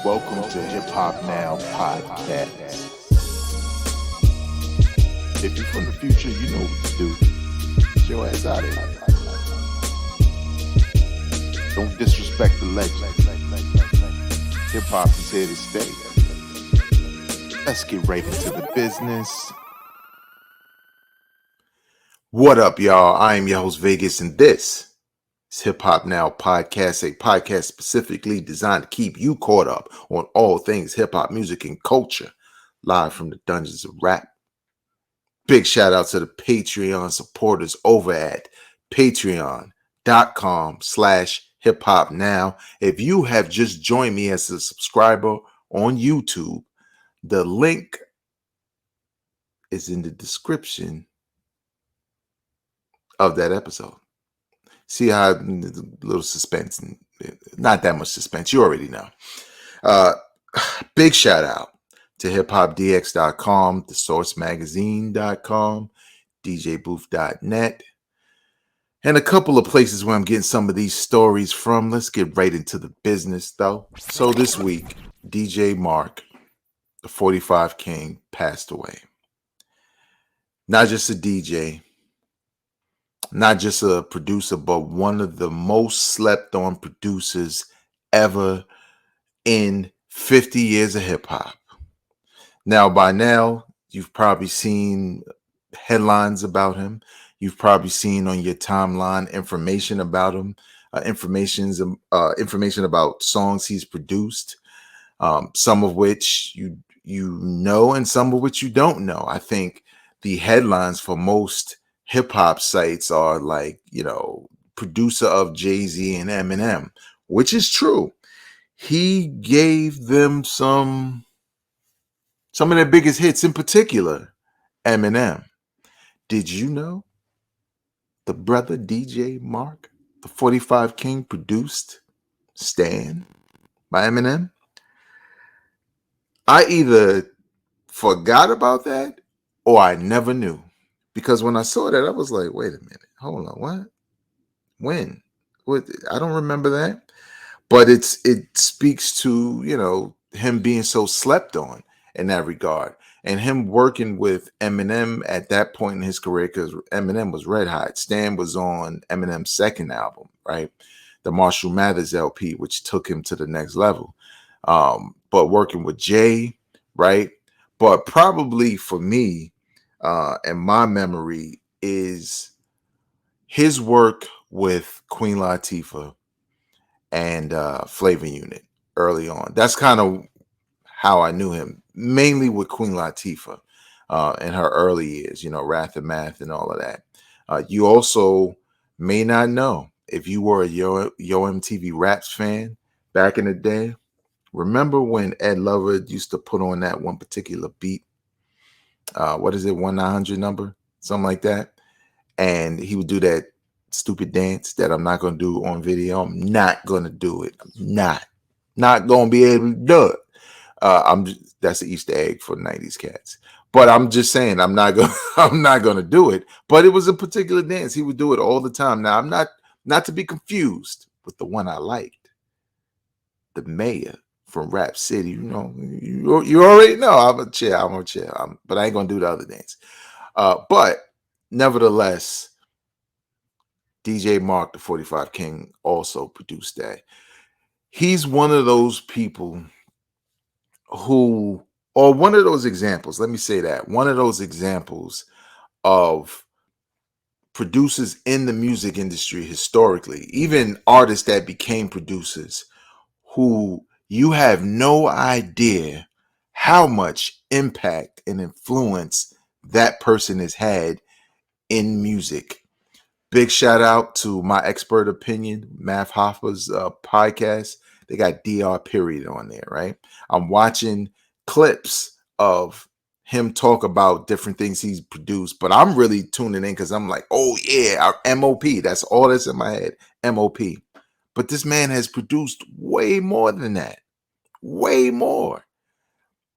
Welcome to Hip Hop Now Podcast. If you're from the future, you know what to do. Get your ass out of here. Don't disrespect the legend. Hip hop is here to stay. Let's get right into the business. What up, y'all? I am your host, Vegas, and this is Hip Hop Now Podcast, a podcast specifically designed to keep you caught up on all things hip hop music and culture, live from the dungeons of rap. Big shout out to the Patreon supporters over at patreon.com/hiphopnow. If you have just joined me as a subscriber on YouTube, the link is in the description of that episode. See how a little suspense, not that much suspense, you already know. Big shout out to hiphopdx.com, thesourcemagazine.com, djbooth.net, and a couple of places where I'm getting some of these stories from. Let's get right into the business, though. So this week, DJ Mark, the 45 King, passed away. Not just a DJ, not just a producer, but one of the most slept on producers ever in 50 years of hip hop. Now, by now, you've probably seen headlines about him. You've probably seen on your timeline information about him, information about songs he's produced, some of which you know and some of which you don't know. I think the headlines for most hip hop sites are like, producer of Jay-Z and Eminem, which is true. He gave them some of their biggest hits, in particular, Eminem. Did you know the brother DJ Mark, the 45 King, produced Stan by Eminem? I either forgot about that or I never knew. Because when I saw that, I was like, wait a minute, hold on, what? When? What? I don't remember that. But it speaks to, him being so slept on in that regard. And him working with Eminem at that point in his career, because Eminem was red hot. Stan was on Eminem's second album, right? The Marshall Mathers LP, which took him to the next level. But working with Jay, right? But probably for me, and my memory is his work with Queen Latifah and Flavor Unit early on. That's kind of how I knew him, mainly with Queen Latifah in her early years, Wrath and Math and all of that. You also may not know, if you were a Yo MTV Raps fan back in the day, remember when Ed Lover used to put on that one particular beat? What is it, 1-900 number, something like that, and he would do that stupid dance that I'm not going to do on video. I'm not going to do it. I'm not going to be able to do it. That's the Easter egg for 90s cats. But I'm just saying I'm not going to do it. But it was a particular dance. He would do it all the time. Now, I'm not to be confused with the one I liked, the Mayor from Rap City. You already know I'm a chill, but I ain't gonna do the other dance. But nevertheless, DJ Mark, the 45 King, also produced that. He's one of those people one of those examples, let me say that, one of those examples of producers in the music industry historically, even artists that became producers, who you have no idea how much impact and influence that person has had in music. Big shout out to My Expert Opinion, Math Hoffa's podcast. They got DR period on there, right? I'm watching clips of him talk about different things he's produced, but I'm really tuning in because I'm like, oh yeah, our MOP. That's all that's in my head, MOP. But this man has produced way more than that. Way more.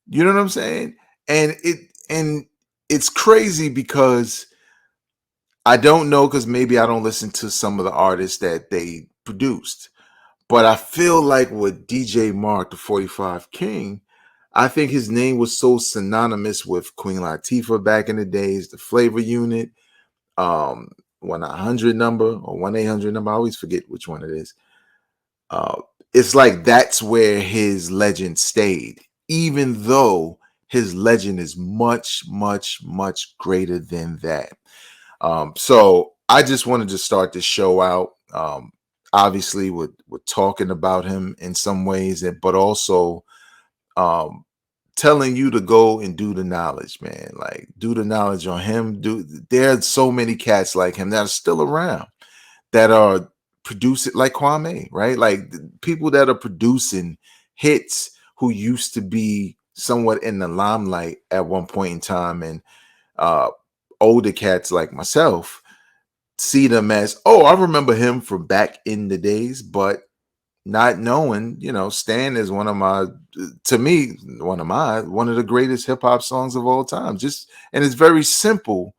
You know what I'm saying? And it's crazy because I don't know, because maybe I don't listen to some of the artists that they produced. But I feel like with DJ Mark, the 45 King, I think his name was so synonymous with Queen Latifah back in the days, the Flavor Unit, um, 1-800 number or 1-800 number. I always forget which one it is. Uh, it's like that's where his legend stayed, even though his legend is much, much, much greater than that. So I just wanted to start the show out. Obviously, we're talking about him in some ways, but also um, telling you to go and do the knowledge, man. Like do the knowledge on him. There's so many cats like him that are still around that are producing, like Kwame, right? Like people that are producing hits who used to be somewhat in the limelight at one point in time, and uh, older cats like myself see them as, oh, I remember him from back in the days, but not knowing, Stan is to me, one of the greatest hip hop songs of all time. And it's very simple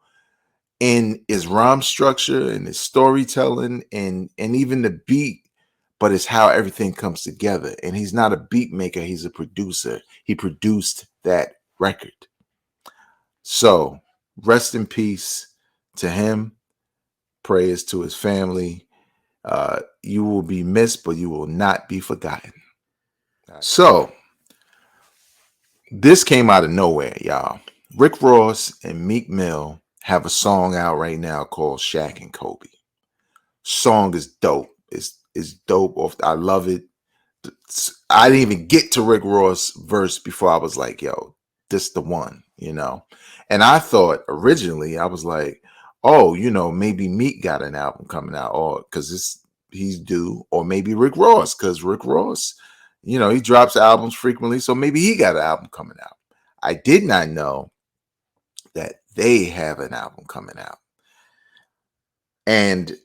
in his rhyme structure and his storytelling and even the beat, but it's how everything comes together. And he's not a beat maker, he's a producer. He produced that record. So rest in peace to him. Prayers to his family. You will be missed, but you will not be forgotten. So this came out of nowhere, y'all. Rick Ross and Meek Mill have a song out right now called Shaq and Kobe. Song is dope. It's dope. I love it. I didn't even get to Rick Ross verse before I was like, yo, this the one, And I thought originally, I was like, oh, maybe Meek got an album coming out, or because he's due, or maybe Rick Ross, because Rick Ross, he drops albums frequently, so maybe he got an album coming out. I did not know that they have an album coming out. And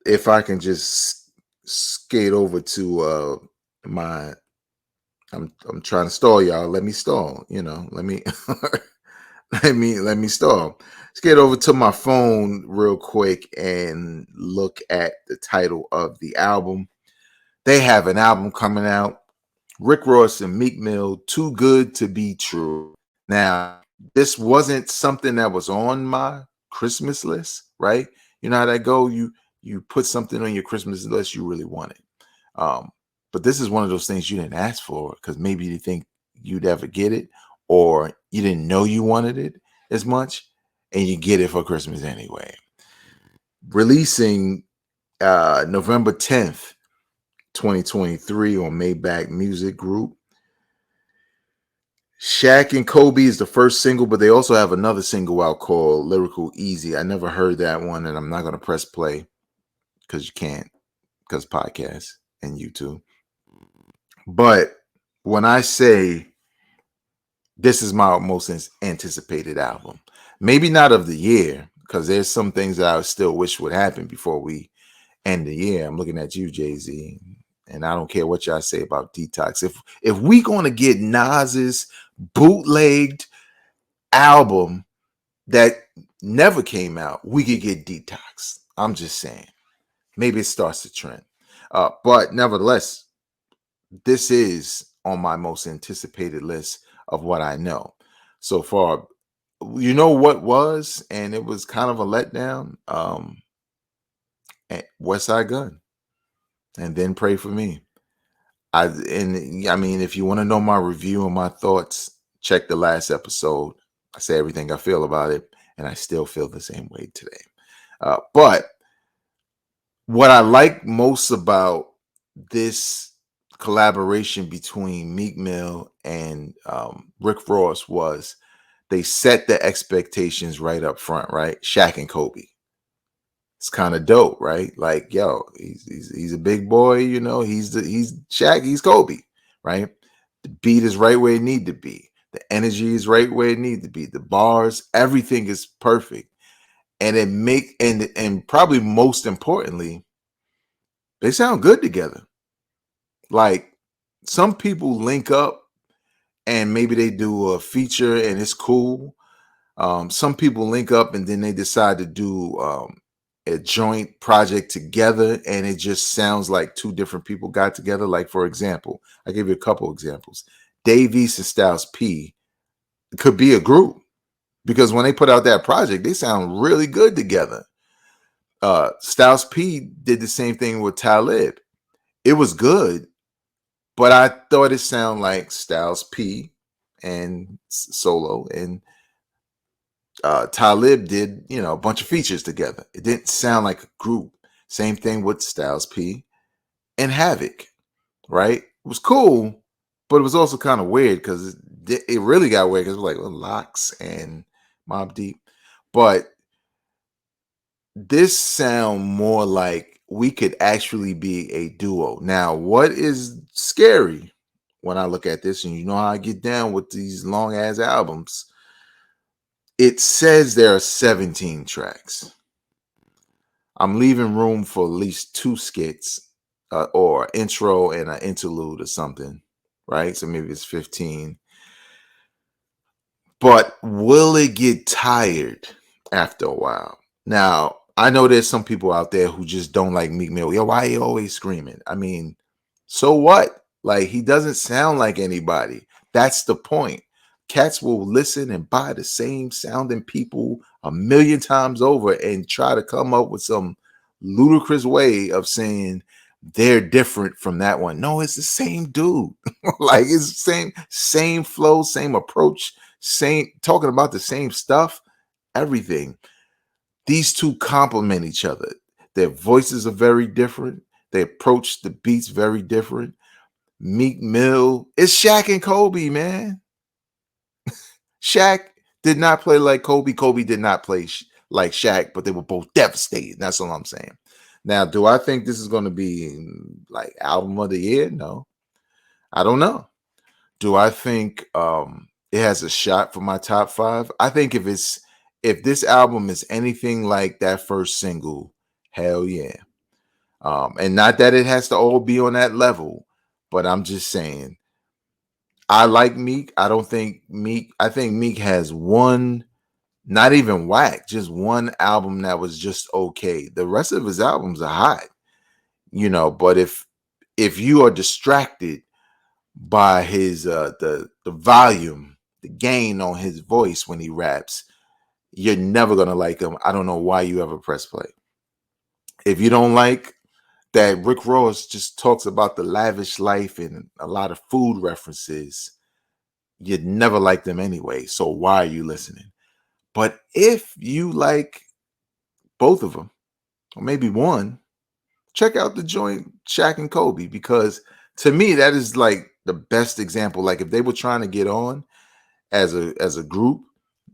if I can just skate over to my I'm trying to stall y'all. Let me stall, let me let me stall. Let's get over to my phone real quick and look at the title of the album. They have an album coming out. Rick Ross and Meek Mill, Too Good to Be True. Now, this wasn't something that was on my Christmas list, right? You know how that go? You put something on your Christmas list you really wanted. But this is one of those things you didn't ask for because maybe you think you'd ever get it, or you didn't know you wanted it as much, and you get it for Christmas anyway. Releasing November 10th, 2023 on Maybach Music Group. Shaq and Kobe is the first single, but they also have another single out called Lyrical Easy. I never heard that one, and I'm not going to press play because you can't, because podcasts and YouTube. But when I say this is my most anticipated album, maybe not of the year, because there's some things that I still wish would happen before we end the year. I'm looking at you, Jay-Z, and I don't care what y'all say about Detox. If we going to get Nas's bootlegged album that never came out, we could get Detox. I'm just saying. Maybe it starts the trend. But nevertheless, this is on my most anticipated list of what I know so far. You know what was, and it was kind of a letdown, West Side Gun, and then Pray For Me. I mean, if you want to know my review and my thoughts, check the last episode. I say everything I feel about it, and I still feel the same way today. But what I like most about this collaboration between Meek Mill and Rick Ross was they set the expectations right up front, right? Shaq and Kobe. It's kind of dope, right? Like, yo, he's a big boy, he's Shaq, he's Kobe, right? The beat is right where it need to be. The energy is right where it need to be. The bars, everything is perfect. And and probably most importantly, they sound good together. Like some people link up and maybe they do a feature and it's cool. Some people link up and then they decide to do a joint project together and it just sounds like two different people got together. Like, for example, I give you a couple examples. Dave East and Styles P could be a group because when they put out that project, they sound really good together. Styles P did the same thing with Talib. It was good, but I thought it sounded like Styles P and solo, and Talib did, a bunch of features together. It didn't sound like a group. Same thing with Styles P and Havoc, right? It was cool, but it was also kind of weird because it really got weird because it was like Locks and Mobb Deep. But this sound more like we could actually be a duo. Now, what is scary when I look at this, and you know how I get down with these long ass albums, it says there are 17 tracks. I'm leaving room for at least 2 skits or intro and an interlude or something, right? So maybe it's 15. But will it get tired after a while? Now, I know there's some people out there who just don't like Meek Mill. Yo, why are you always screaming? I mean, so what? Like, he doesn't sound like anybody. That's the point. Cats will listen and buy the same sounding people a million times over and try to come up with some ludicrous way of saying they're different from that one. No, it's the same dude. Like, it's the same flow, same approach, same talking about the same stuff, everything. These two complement each other. Their voices are very different. They approach the beats very different. Meek Mill, it's Shaq and Kobe, man. Shaq did not play like Kobe. Kobe did not play like Shaq, but they were both devastated. That's all I'm saying. Now, do I think this is going to be like album of the year? No, I don't know. Do I think it has a shot for my top 5? I think if this album is anything like that first single, hell yeah. And not that it has to all be on that level, but I'm just saying I like Meek. I think Meek has one, not even whack, just one album that was just okay. The rest of his albums are hot, but if you are distracted by his the volume, the gain on his voice when he raps, you're never gonna like him. I don't know why you ever press play. If you don't like that Rick Ross just talks about the lavish life and a lot of food references, you'd never like them anyway. So why are you listening? But if you like both of them, or maybe one, check out the joint Shaq and Kobe, because to me that is like the best example. Like if they were trying to get on as a group,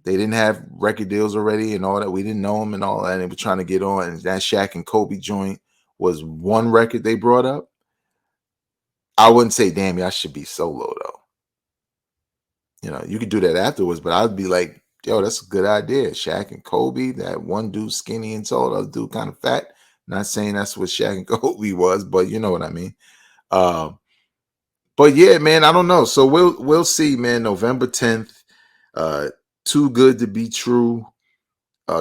they didn't have record deals already and all that. We didn't know them and all that. And they were trying to get on, and that Shaq and Kobe joint was one record they brought up. I wouldn't say, damn, y'all should be solo though. You could do that afterwards, but I'd be like, yo, that's a good idea. Shaq and Kobe, that one dude skinny and tall, the other dude kind of fat. Not saying that's what Shaq and Kobe was, but you know what I mean. But yeah, man, I don't know. So we'll see, man. November 10th. Too Good to Be True.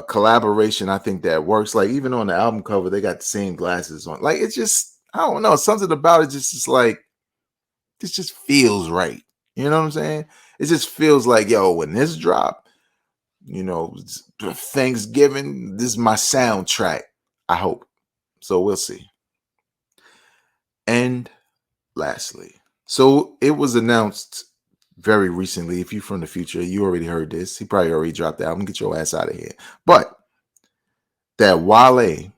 Collaboration. I think that works. Like even on the album cover, they got the same glasses on. Like it's just, I don't know. Something about it just is like, this just feels right. You know what I'm saying? It just feels like, yo, when this drop, Thanksgiving, this is my soundtrack. I hope. So we'll see. And lastly, so it was announced very recently. If you're from the future, you already heard this. He probably already dropped the album. Get your ass out of here. But that Wale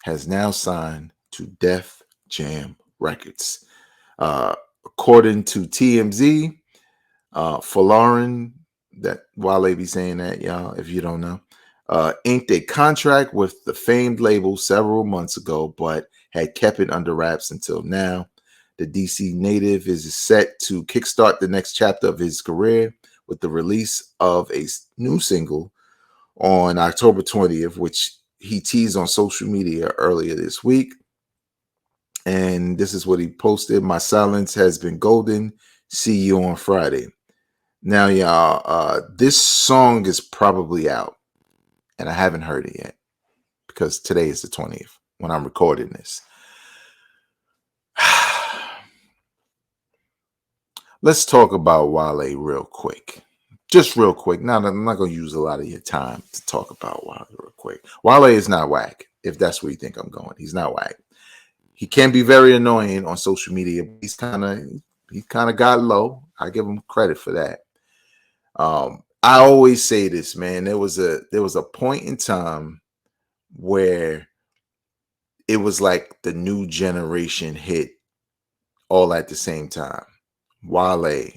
has now signed to Def Jam Records. According to TMZ, for Lauren, that Wale be saying that, y'all, if you don't know, inked a contract with the famed label several months ago, but had kept it under wraps until now. The DC native is set to kickstart the next chapter of his career with the release of a new single on October 20th, which he teased on social media earlier this week. And this is what he posted. My silence has been golden. See you on Friday. Now, y'all, this song is probably out, and I haven't heard it yet because today is the 20th when I'm recording this. Let's talk about Wale real quick. Just real quick. Now, I'm not going to use a lot of your time to talk about Wale real quick. Wale is not whack, if that's where you think I'm going. He's not whack. He can be very annoying on social media. He kind of got low. I give him credit for that. I always say this, man. There was a point in time where it was like the new generation hit all at the same time. Wale,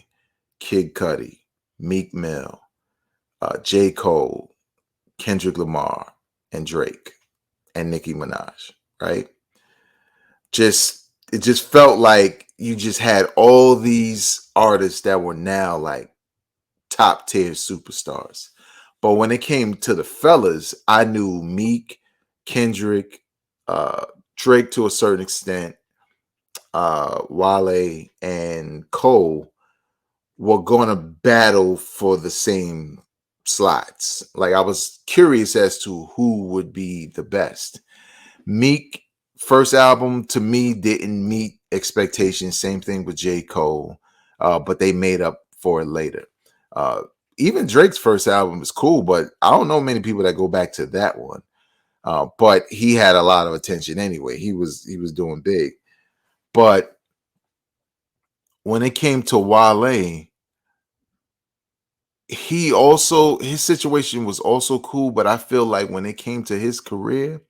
Kid Cudi, Meek Mill, J. Cole, Kendrick Lamar, and Drake, and Nicki Minaj, right? It just felt like you just had all these artists that were now like top tier superstars. But when it came to the fellas, I knew Meek, Kendrick, Drake to a certain extent, Wale, and Cole were going to battle for the same slots. Like, I was curious as to who would be the best. Meek first album to me didn't meet expectations. Same thing with J. Cole, but they made up for it later. Even Drake's first album is cool, but I don't know many people that go back to that one. But he had a lot of attention anyway. He was doing big. But when it came to Wale, his situation was also cool, but I feel like when it came to his career,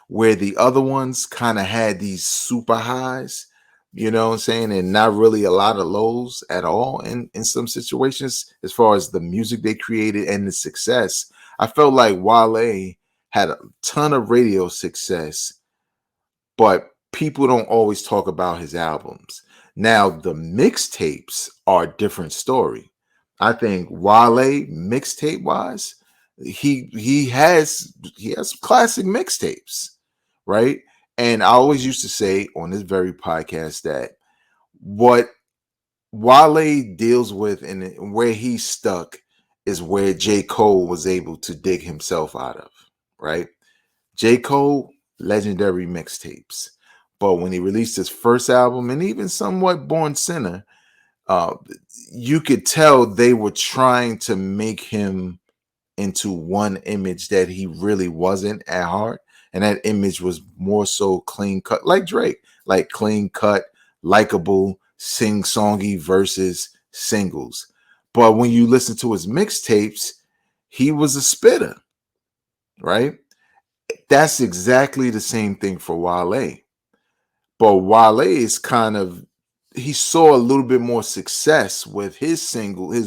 where the other ones kind of had these super highs, you know what I'm saying, and not really a lot of lows at all in some situations, as far as the music they created and the success. I felt like Wale had a ton of radio success, but people don't always talk about his albums. Now, the mixtapes are a different story. I think Wale, mixtape wise, he has classic mixtapes, right? And I always used to say on this very podcast that what Wale deals with and where he's stuck is where J. Cole was able to dig himself out of, right? J. Cole, legendary mixtapes. But when he released his first album and even somewhat Born Sinner, uh, you could tell they were trying to make him into one image that he really wasn't at heart. And that image was more so clean cut, like Drake, like clean cut, likable, sing songy versus singles. But when you listen to his mixtapes, he was a spitter, right? That's exactly the same thing for Wale. But Wale is he saw a little bit more success with his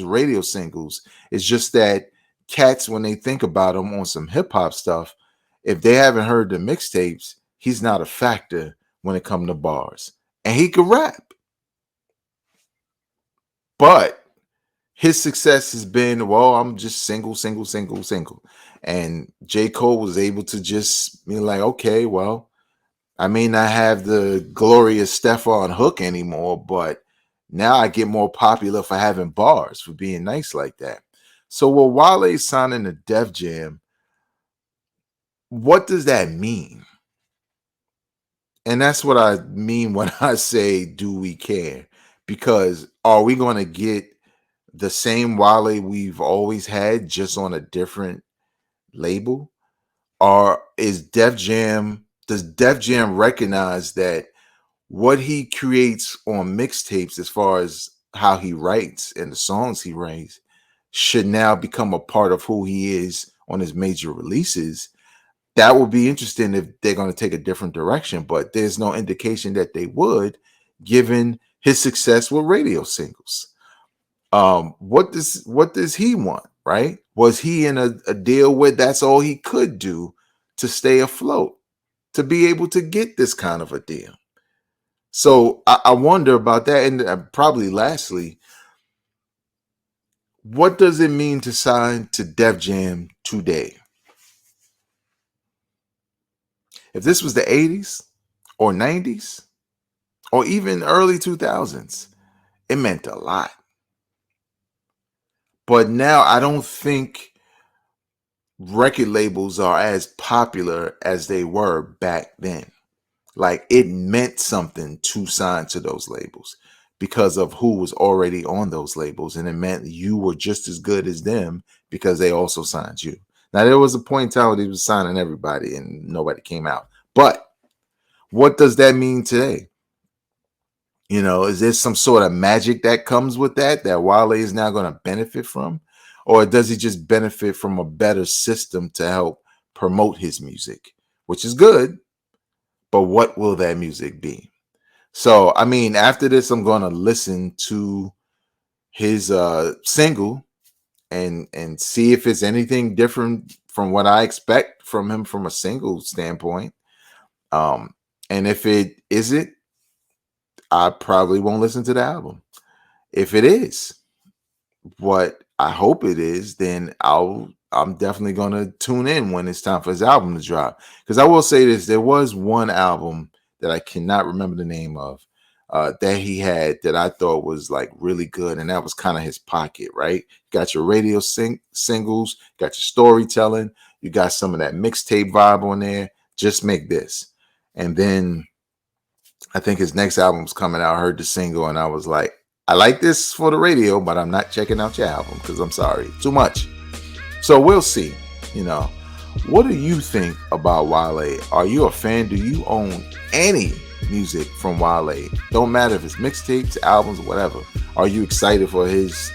radio singles. It's just that cats, when they think about him on some hip hop stuff, if they haven't heard the mixtapes, he's not a factor when it comes to bars. And he could rap. But his success has been, well, I'm just single. And J. Cole was able to just be like, okay, well, I may not have the glorious Stephon hook anymore, but now I get more popular for having bars, for being nice like that. So with Wale signing to Def Jam, what does that mean? And that's what I mean when I say, do we care? Because are we going to get the same Wale we've always had, just on a different label? Or does Def Jam recognize that what he creates on mixtapes, as far as how he writes and the songs he writes, should now become a part of who he is on his major releases? That would be interesting if they're going to take a different direction, but there's no indication that they would, given his success with radio singles. What does he want, right? Was he in a deal where that's all he could do to stay afloat, to be able to get this kind of a deal? So I wonder about that. And probably lastly, what does it mean to sign to Def Jam today? If this was the 80s or 90s or even early 2000s, it meant a lot. But now I don't think record labels are as popular as they were back then. Like, it meant something to sign to those labels because of who was already on those labels. And it meant you were just as good as them because they also signed you. Now, there was a point in time where they was signing everybody and nobody came out. But what does that mean today? You know, is there some sort of magic that comes with that Wale is now going to benefit from? Or does he just benefit from a better system to help promote his music, which is good, but what will that music be? So, I mean, after this, I'm going to listen to his single and see if it's anything different from what I expect from him from a single standpoint. And if it isn't, I probably won't listen to the album. If it is what I hope it is, then I'm definitely gonna tune in when it's time for his album to drop. Because I will say this: there was one album that I cannot remember the name of that he had that I thought was like really good, and that was kind of his pocket, right? You got your radio singles, got your storytelling, you got some of that mixtape vibe on there. Just make this, and then I think his next album's coming out. I heard the single and I was like, I like this for the radio, but I'm not checking out your album because I'm sorry, too much. So we'll see. You know, what do you think about Wale? Are you a fan? Do you own any music from Wale? Don't matter if it's mixtapes, albums, or whatever. Are you excited for his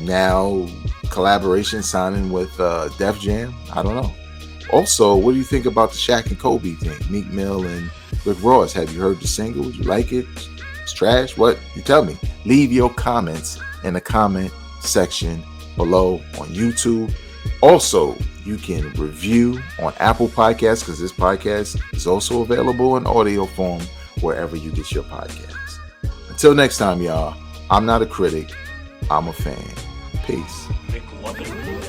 now collaboration signing with Def Jam? I don't know. Also, what do you think about the Shaq and Kobe thing? Meek Mill and Rick Ross. Have you heard the single? You like it? It's trash? What? You tell me. Leave your comments in the comment section below on YouTube. Also, you can review on Apple Podcasts because this podcast is also available in audio form wherever you get your podcasts. Until next time, y'all, I'm not a critic. I'm a fan. Peace. McLovin.